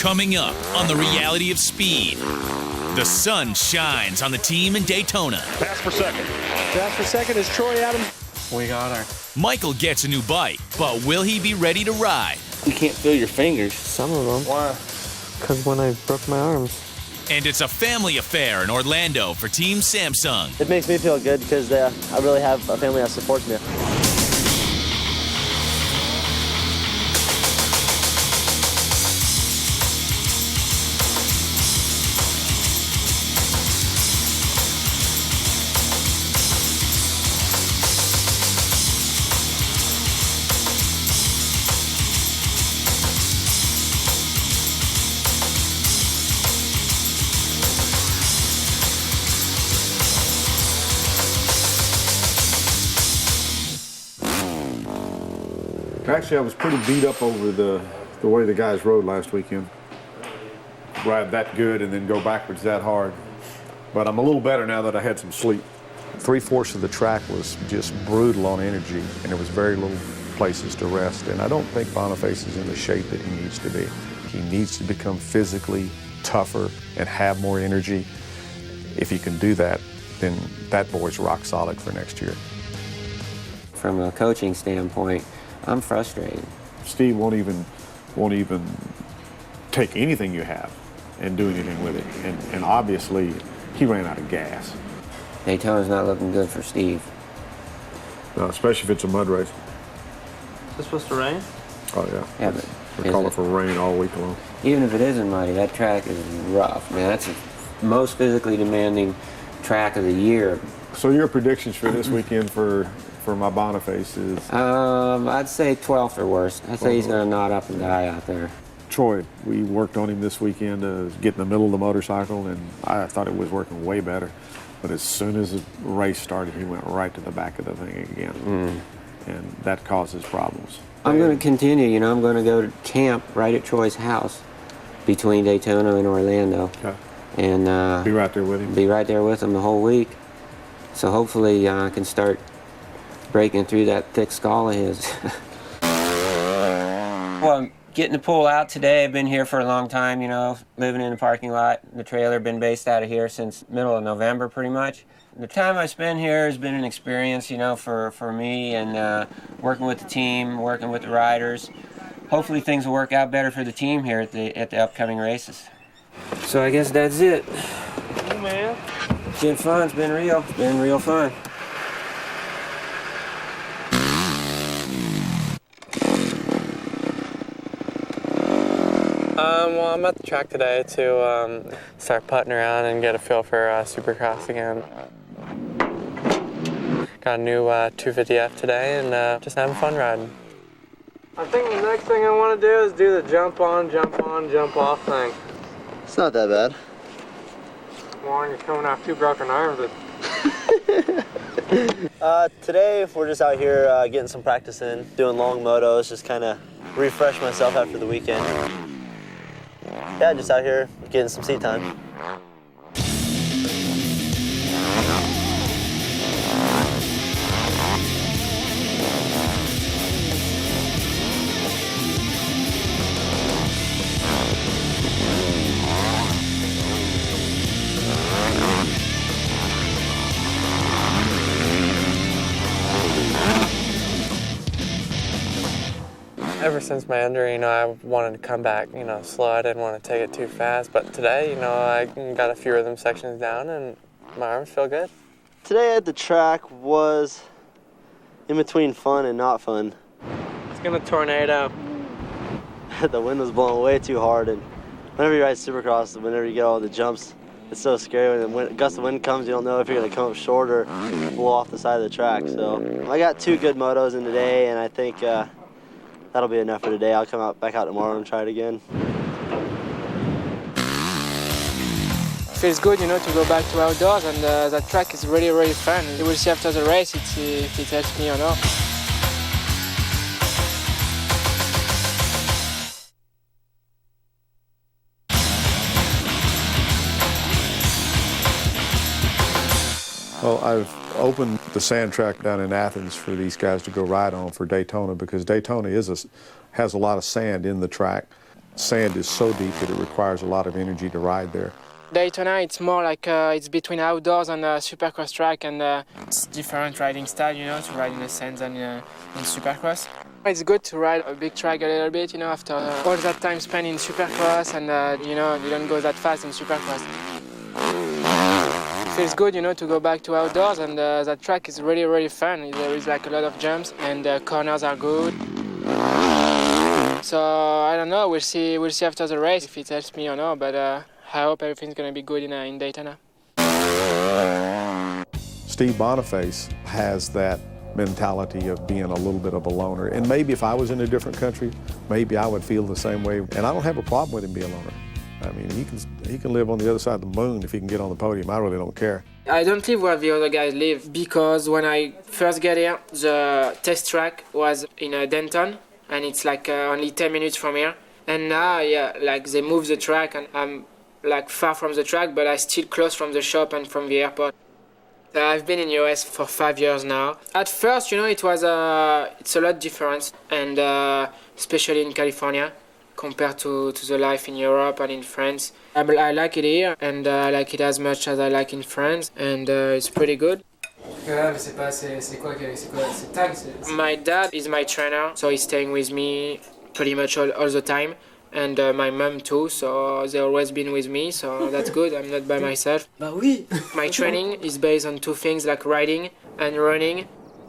Coming up on the reality of speed, the sun shines on the team in Daytona. Pass for second. Pass for second is Troy Adams. We got her. Michael gets a new bike, but will he be ready to ride? You can't feel your fingers. Some of them. Why? Because when I broke my arms. And it's a family affair in Orlando for Team Samsung. It makes me feel good because I really have a family that supports me. Actually, I was pretty beat up over the way the guys rode last weekend. Ride that good and then go backwards that hard. But I'm a little better now that I had some sleep. 3/4 of the track was just brutal on energy, and there was very little places to rest. And I don't think Boniface is in the shape that he needs to be. He needs to become physically tougher and have more energy. If he can do that, then that boy's rock solid for next year. From a coaching standpoint, I'm frustrated. Steve won't even take anything you have and do anything with it. And obviously, he ran out of gas. Daytona's not looking good for Steve. Especially if it's a mud race. Is it supposed to rain? Oh, yeah. Yeah, but They call it for rain all week long. even if it isn't muddy, that track is rough. Man, that's the most physically demanding track of the year. So your predictions for this weekend for my Boniface is? I'd say 12th or worse. I'd say he's going to knot up and die out there. Troy, we worked on him this weekend to get in the middle of the motorcycle, and I thought it was working way better. But as soon as the race started, he went right to the back of the thing again. And that causes problems. I'm going to continue. You know, I'm going to go to camp right at Troy's house between Daytona and Orlando. Okay. And Be right there with him. be right there with him the whole week. So hopefully I can start breaking through that thick skull of his. Well, I'm getting the pool out today. I've been here for a long time, you know, living in the parking lot. The trailer, been based out of here since middle of November pretty much. The time I spent here has been an experience, you know, for me, and working with the team, working with the riders. Hopefully things will work out better for the team here at the upcoming races. So I guess that's it. Hey, man. It's been fun. It's been real. It's been real fun. Well, I'm at the track today to start putting around and get a feel for Supercross again. Got a new 250F today and just having fun riding. I think the next thing I want to do is do the jump on, jump off thing. It's not that bad. Warren, you're coming off 2 broken arms. Today, we're just out here getting some practice in, doing long motos, just kind of refresh myself after the weekend. Yeah, just out here getting some seat time. Ever since my injury, you know, I wanted to come back, you know, slow. I didn't want to take it too fast. But today, you know, I got a few of them sections down and my arms feel good. Today at the track was in between fun and not fun. It's gonna tornado. The wind was blowing way too hard, and whenever you ride Supercross, whenever you get all the jumps, it's so scary. When a gust of wind comes, you don't know if you're gonna come up short or blow off the side of the track. So I got 2 good motos in today, and I think that'll be enough for today. I'll come back out tomorrow and try it again. Feels good, you know, to go back to outdoors, and that track is really, really fun. You will see after the race if it helps me or not. Well, I've opened the sand track down in Athens for these guys to go ride on for Daytona, because Daytona has a lot of sand in the track. Sand is so deep that it requires a lot of energy to ride there. Daytona, it's more like it's between outdoors and supercross track, and it's different riding style, you know, to ride in the sands and in supercross. It's good to ride a big track a little bit, you know, after all that time spent in supercross, and you know, you don't go that fast in supercross. It feels good, you know, to go back to outdoors, and that track is really, really fun. There is like a lot of jumps, and the corners are good. So I don't know. We'll see after the race if it helps me or not. But I hope everything's gonna be good in Daytona. Steve Boniface has that mentality of being a little bit of a loner. And maybe if I was in a different country, maybe I would feel the same way. And I don't have a problem with him being a loner. I mean, he can live on the other side of the moon if he can get on the podium. I really don't care. I don't live where the other guys live because when I first got here, the test track was in Daytona, and it's like only 10 minutes from here. And now, yeah, like they moved the track, and I'm like far from the track, but I still close from the shop and from the airport. I've been in US for 5 years now. At first, you know, it's a lot different, and especially in California, compared to the life in Europe and in France. I like it here, and I like it as much as I like in France, and it's pretty good. My dad is my trainer, so he's staying with me pretty much all the time. And my mom too, so they've always been with me, so that's good. I'm not by myself. My training is based on two things, like riding and running.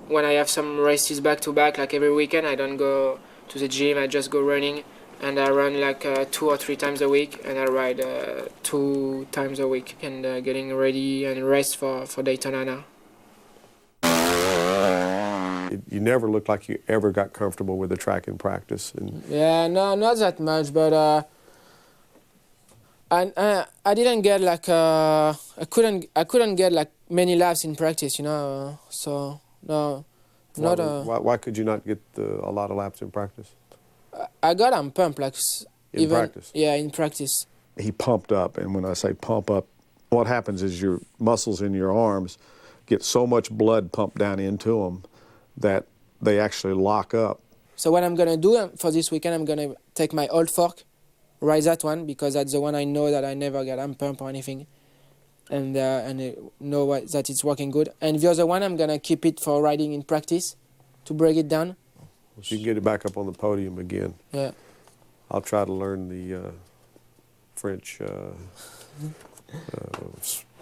When I have some races back to back, like every weekend, I don't go to the gym, I just go running. And I run like 2 or 3 times a week, and I ride 2 times a week. And getting ready and rest for Daytona now. You never looked like you ever got comfortable with the track in practice. Yeah, no, not that much, but I didn't get like I couldn't get like many laps in practice, you know. So no, not. Why could you not get a lot of laps in practice? I got on pump like in practice. Yeah, in practice. He pumped up, and when I say pump up, what happens is your muscles in your arms get so much blood pumped down into them that they actually lock up. So what I'm gonna do for this weekend, I'm gonna take my old fork, ride that one, because that's the one I know that I never get on pump or anything, and I know that it's working good. And the other one, I'm gonna keep it for riding in practice, to break it down. So you can get it back up on the podium again. Yeah. I'll try to learn the French.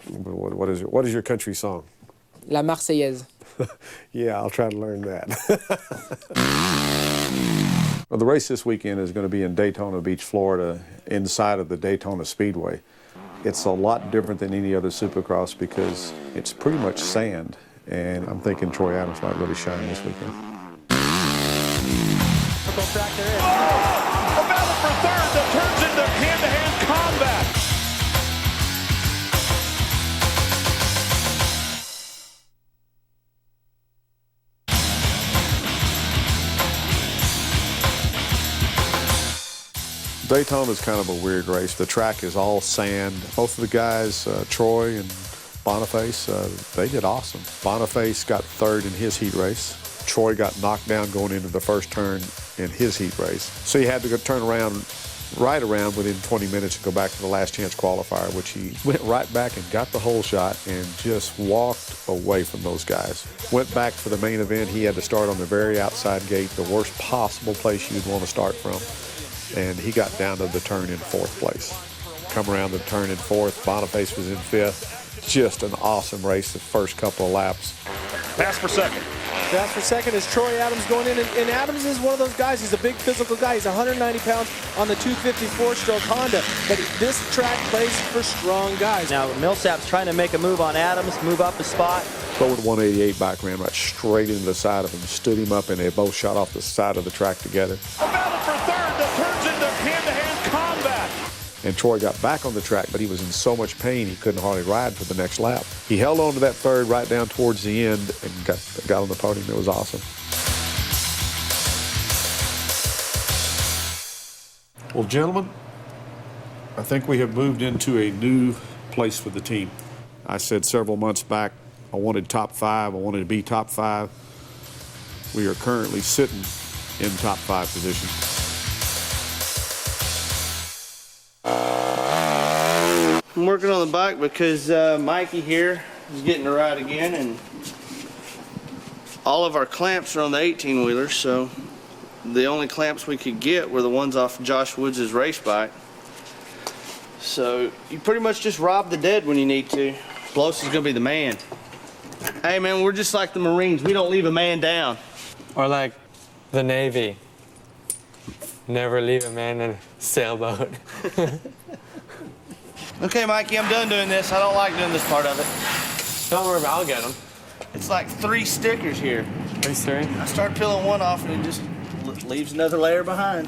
What is it? What is your country song? La Marseillaise. Yeah, I'll try to learn that. Well, the race this weekend is going to be in Daytona Beach, Florida, inside of the Daytona Speedway. It's a lot different than any other Supercross because it's pretty much sand, and I'm thinking Troy Adams might really shine this weekend. A battle for third that turns into hand-to-hand combat. Daytona is kind of a weird race. The track is all sand. Both of the guys, Troy and Boniface, they did awesome. Boniface got third in his heat race. Troy got knocked down going into the first turn in his heat race. So he had to go turn around, right around within 20 minutes and go back to the last chance qualifier, which he went right back and got the whole shot and just walked away from those guys. Went back for the main event. He had to start on the very outside gate, the worst possible place you'd want to start from. And he got down to the turn in 4th place. Come around the turn in 4th, Boniface was in 5th. Just an awesome race the first couple of laps. Pass for second. Pass for second is Troy Adams going in. And Adams is one of those guys, he's a big physical guy. He's 190 pounds on the 254-stroke Honda. But this track plays for strong guys. Now Millsap's trying to make a move on Adams, move up a spot. Forward 188 back ran right straight into the side of him, stood him up, and they both shot off the side of the track together. A battle for third that turns into hand-to-hand combat. And Troy got back on the track, but he was in so much pain he couldn't hardly ride for the next lap. He held on to that third right down towards the end and got on the podium. It was awesome. Well, gentlemen, I think we have moved into a new place for the team. I said several months back I wanted top 5. I wanted to be top 5. We are currently sitting in top 5 position. I'm working on the bike because Mikey here is getting to ride again, and all of our clamps are on the 18-wheeler, so the only clamps we could get were the ones off Josh Woods' race bike. So you pretty much just rob the dead when you need to. Los is gonna be the man. Hey man, we're just like the Marines. We don't leave a man down. Or like the Navy. Never leave a man in a sailboat. Okay, Mikey, I'm done doing this. I don't like doing this part of it. Don't worry about it, I'll get them. It's like 3 stickers here. These 3? I start peeling one off and it just leaves another layer behind.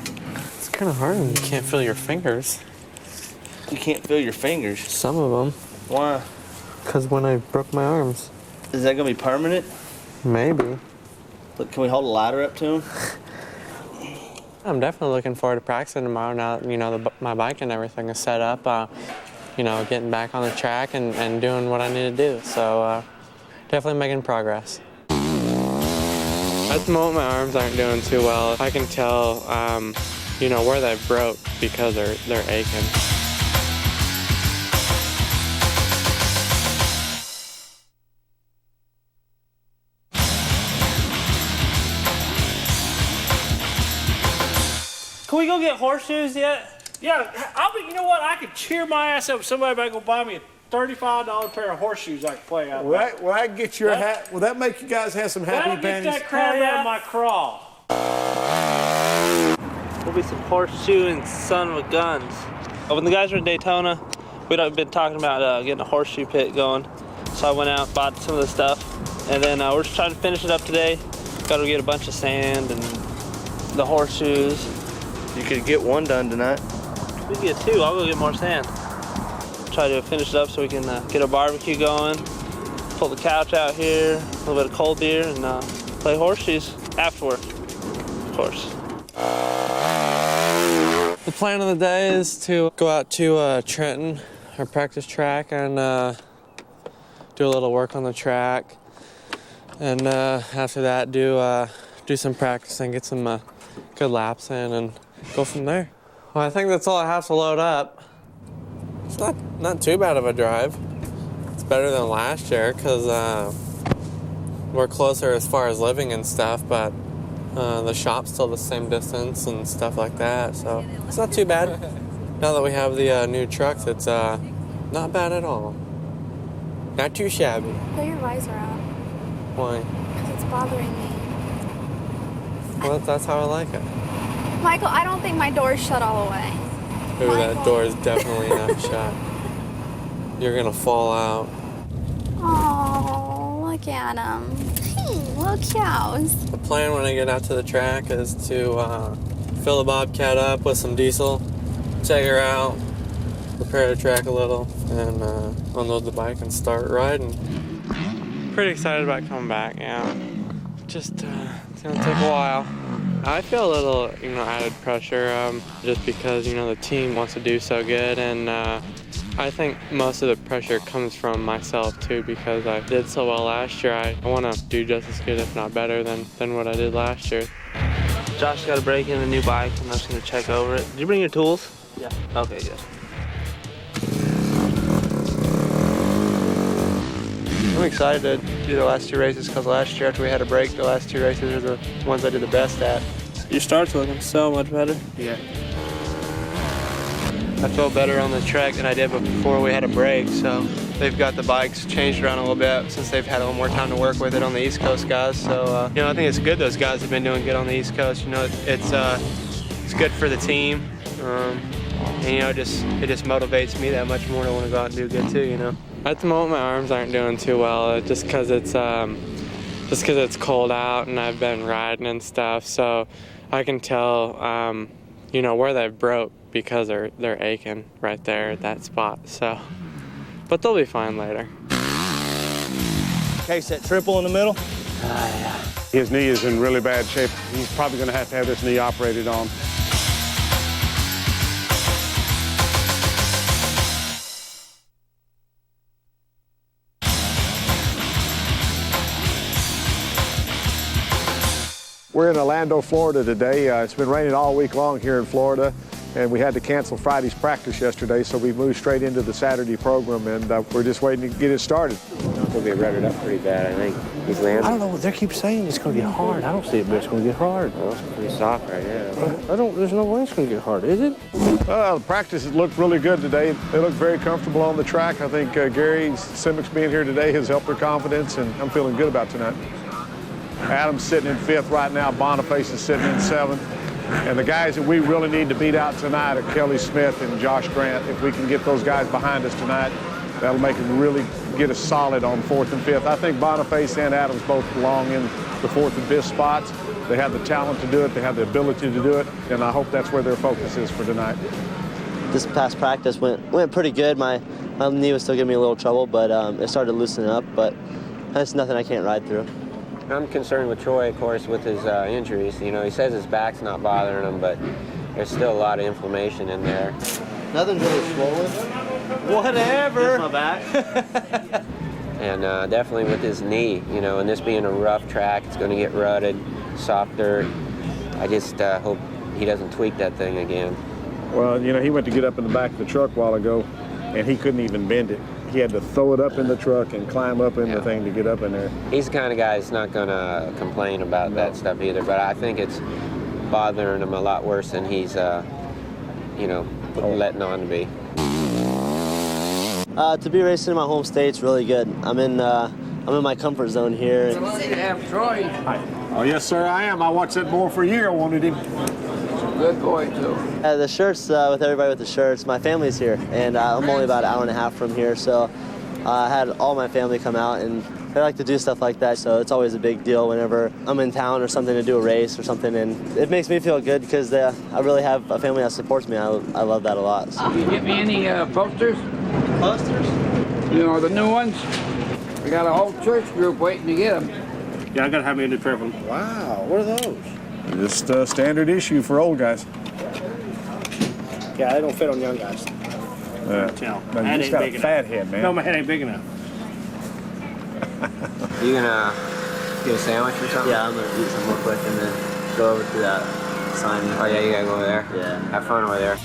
It's kind of hard when you can't feel your fingers. You can't feel your fingers. Some of them. Why? Because when I broke my arms. Is that gonna be permanent? Maybe. Look, can we hold a ladder up to him? I'm definitely looking forward to practicing tomorrow now that, you know, my bike and everything is set up. You know, getting back on the track and doing what I need to do. So definitely making progress. At the moment, my arms aren't doing too well. I can tell, you know, where they broke because they're aching. Can we go get horseshoes yet? Yeah, you know what? I could cheer my ass up if somebody might go buy me a $35 pair of horseshoes I can play out. Will that get your hat? Will that make you guys have some happy That'll panties? get that crab out of my crawl. We'll be some horseshoeing son with guns. When the guys were in Daytona, we'd been talking about getting a horseshoe pit going. So I went out, bought some of the stuff, and then we're just trying to finish it up today. Got to get a bunch of sand and the horseshoes. You could get one done tonight. We can get 2. I'll go get more sand. Try to finish it up so we can get our barbecue going. Pull the couch out here, a little bit of cold beer, and play horseshoes afterward, of course. The plan of the day is to go out to Trenton, our practice track, and do a little work on the track. And after that, do some practicing, get some good laps in, and go from there. Well, I think that's all I have to load up. It's not too bad of a drive. It's better than last year because we're closer as far as living and stuff, but the shop's still the same distance and stuff like that, so it's not too bad. Now that we have the new trucks, it's not bad at all. Not too shabby. Put your visor up. Why? Because it's bothering me. Well, that's how I like it. Michael, I don't think my door's shut all the way. Ooh, that door is definitely not shut. You're gonna fall out. Oh, look at him. Hey, little cows. The plan when I get out to the track is to fill the Bobcat up with some diesel, take her out, repair the track a little, and unload the bike and start riding. Pretty excited about coming back, yeah. Just, it's gonna take a while. I feel a little, added pressure just because, the team wants to do so good, and I think most of the pressure comes from myself too because I did so well last year. I want to do just as good, if not better, than what I did last year. Josh got a break in a new bike. I'm just gonna check over it. Did you bring your tools? Yeah. Okay, good. I'm excited to do the last 2 races because last year after we had a break, the last 2 races are the ones I did the best at. Your start's looking so much better. Yeah. I felt better on the track than I did before we had a break, so they've got the bikes changed around a little bit since they've had a little more time to work with it on the East Coast guys. So, I think it's good those guys have been doing good on the East Coast. It's good for the team. And, it just motivates me that much more to want to go out and do good too, At the moment, my arms aren't doing too well, just because it's cold out and I've been riding and stuff. So I can tell, where they broke because they're aching right there at that spot. So, but they'll be fine later. Case that triple in the middle. Yeah. His knee is in really bad shape. He's probably going to have this knee operated on. We're in Orlando, Florida today. It's been raining all week long here in Florida. and we had to cancel Friday's practice yesterday, so we moved straight into the Saturday program, and we're just waiting to get it started. He'll be rutted up pretty bad, I think. He's landing. I don't know. They keep saying it's going to get hard. I don't see it, but it's going to get hard. Well, it's pretty soft right now. There's no way it's going to get hard, is it? The practices looked really good today. They look very comfortable on the track. I think Gary Simics being here today has helped their confidence, and I'm feeling good about tonight. Adam's sitting in 5th right now. Boniface is sitting in 7th. And the guys that we really need to beat out tonight are Kelly Smith and Josh Grant. If we can get those guys behind us tonight, that'll make them really get us solid on 4th and 5th. I think Boniface and Adams both belong in the 4th and 5th spots. They have the talent to do it. They have the ability to do it. And I hope that's where their focus is for tonight. This past practice went pretty good. My knee was still giving me a little trouble, but it started loosening up. But that's nothing I can't ride through. I'm concerned with Troy, of course, with his injuries. You know, he says his back's not bothering him, but there's still a lot of inflammation in there. Nothing's really swollen. Whatever. Just my back. And definitely with his knee, you know, and this being a rough track, it's going to get rutted, soft dirt. I just hope he doesn't tweak that thing again. Well, you know, he went to get up in the back of the truck a while ago, and he couldn't even bend it. He had to throw it up in the truck and climb up in the thing to get up in there. He's the kind of guy that's not going to complain about that stuff either, but I think it's bothering him a lot worse than he's, you know, letting on to be. To be racing in my home state's really good. I'm in my comfort zone here. Troy. Hi. Oh, yes, sir, I am. I watched that bull for a year. I wanted him. Good boy, too. The shirts, with everybody with the shirts, my family's here, and I'm only about an hour and a half from here, so I had all my family come out, and they like to do stuff like that, so it's always a big deal whenever I'm in town or something to do a race or something, and it makes me feel good because I really have a family that supports me. I love that a lot. So. Can you get me any posters? Posters? You know, the new ones? We got a whole church group waiting to get them. Yeah, I got to have me a new pair of them. Wow, what are those? Just a standard issue for old guys. Yeah, they don't fit on young guys. No, you just got a fat head, man. No, my head ain't big enough. You gonna get a sandwich or something? Yeah, I'm gonna eat some real quick and then go over to that sign. Oh yeah, you gotta go over there? Yeah. Have fun over there.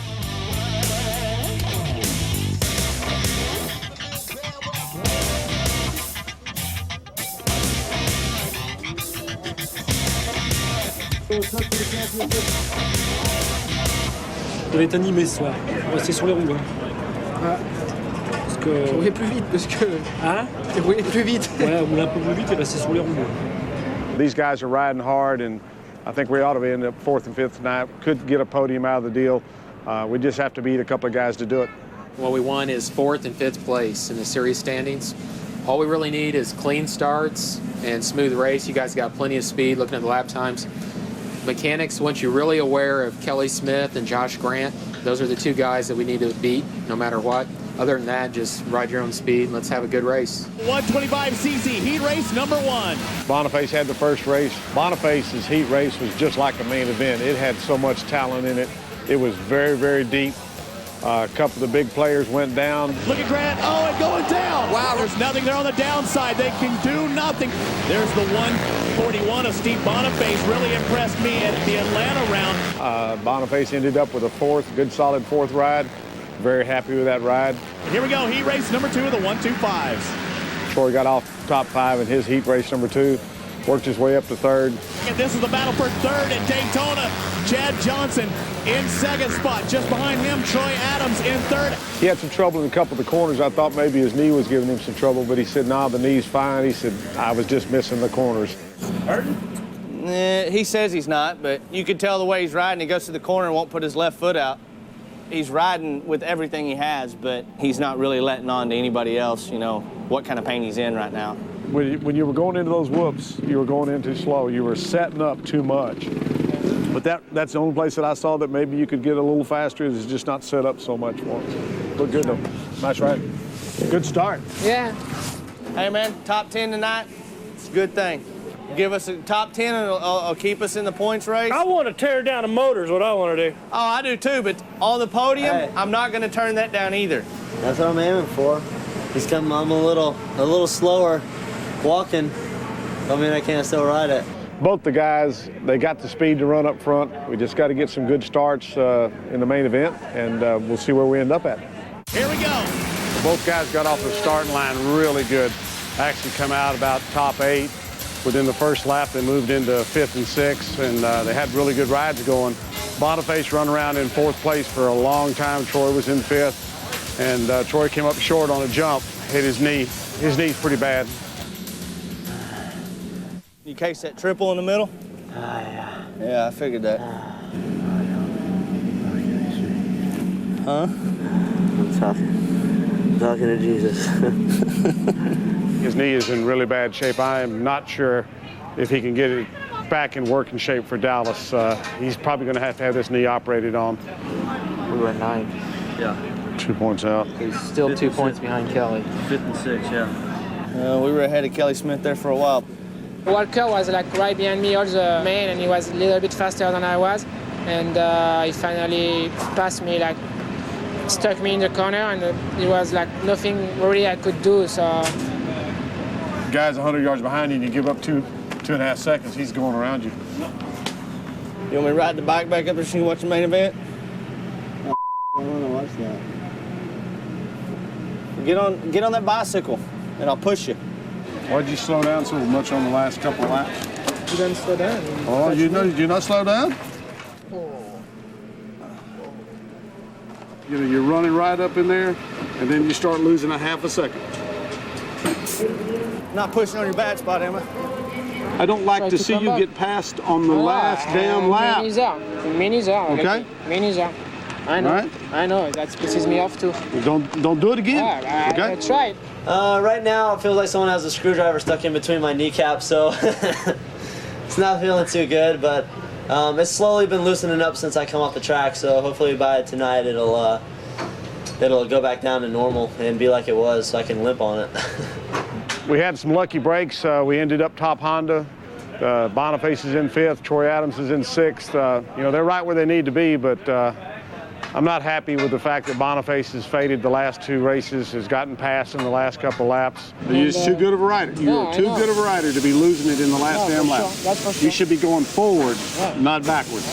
Je vais être animé ce soir. On va rester sur les roues. Hein. Parce que... Rouler plus vite parce que... Hein? Rouler plus vite. Ouais, rouler un peu plus vite et rester sur les roues. These guys are riding hard, and I think we ought to end up 4th and 5th tonight. Could get a podium out of the deal. We just have to beat a couple of guys to do it. What we want is 4th and 5th place in the series standings. All we really need is clean starts and smooth race. You guys got plenty of speed looking at the lap times. Mechanics, once you're really aware of Kelly Smith and Josh Grant, those are the two guys that we need to beat no matter what. Other than that, just ride your own speed and let's have a good race. 125cc heat race number 1. Boniface had the first race. Boniface's heat race was just like a main event. It had so much talent in it. It was very, very deep. A couple of the big players went down. Look at Grant. Oh, and going down. Wow, there's nothing there on the downside. They can do nothing. There's the 141 of Steve Boniface. Really impressed me at the Atlanta round. Boniface ended up with a 4th, good solid 4th ride. Very happy with that ride. And here we go, heat race number 2 of the 125s. Troy got off top 5 in his heat race number 2. Worked his way up to 3rd. And this is the battle for 3rd at Daytona. Chad Johnson in 2nd spot. Just behind him, Troy Adams in 3rd. He had some trouble in a couple of the corners. I thought maybe his knee was giving him some trouble, but he said, nah, the knee's fine. He said, I was just missing the corners. He says he's not, but you could tell the way he's riding. He goes to the corner and won't put his left foot out. He's riding with everything he has, but he's not really letting on to anybody else, you know, what kind of pain he's in right now. When you were going into those whoops, you were going in too slow. You were setting up too much. But that's the only place that I saw that maybe you could get a little faster is just not set up so much for him. Look good, though. Nice ride. Good start. Yeah. Hey, man, top 10 tonight, it's a good thing. Give us a top 10 and it'll keep us in the points race. I want to tear down the motor is what I want to do. Oh, I do too, but on the podium, I'm not going to turn that down either. That's what I'm aiming for. He's coming, I'm a little slower walking. I mean, I can't still ride it. Both the guys, they got the speed to run up front. We just got to get some good starts in the main event, and we'll see where we end up at. Here we go. Both guys got off the starting line really good. Actually come out about top 8. Within the first lap, they moved into 5th and 6th, and they had really good rides going. Boniface run around in 4th place for a long time. Troy was in 5th, and Troy came up short on a jump, hit his knee. His knee's pretty bad. You catch that triple in the middle? Yeah. Yeah, I figured that. Huh? I'm talking to Jesus. His knee is in really bad shape. I am not sure if he can get it back in working shape for Dallas. He's probably going to have this knee operated on. We were at 9th. Yeah. 2 points out. He's still 2 points behind Kelly. 5th and 6th, yeah. We were ahead of Kelly Smith there for a while. Walker was like right behind me all the main, and he was a little bit faster than I was, and he finally passed me, like stuck me in the corner, and it was like nothing really I could do. So Guy's 100 yards behind you, and you give up 2.5 seconds. He's going around you. You want me to ride the bike back up there so you can watch the main event? I want to watch that. Get on that bicycle, and I'll push you. Why'd you slow down so much on the last couple of laps? You didn't slow down. Oh, you not slow down? You know, you're running right up in there, and then you start losing a half a second. Not pushing on your bad spot, am I? I don't like to see you get passed on the last damn lap. Okay? I know. Right. I know. That pisses me off too. Don't do it again. Okay? I tried. Right now, it feels like someone has a screwdriver stuck in between my kneecaps, so it's not feeling too good, but it's slowly been loosening up since I come off the track, so hopefully by tonight it'll go back down to normal and be like it was, so I can limp on it. We had some lucky breaks. We ended up top Honda. Boniface is in 5th. Troy Adams is in 6th. You know, they're right where they need to be, but I'm not happy with the fact that Boniface has faded the last 2 races, has gotten passed in the last couple of laps. You're just too good of a rider. You're too good of a rider to be losing it in the last damn lap. Sure. That's for sure. You should be going forward, not backwards.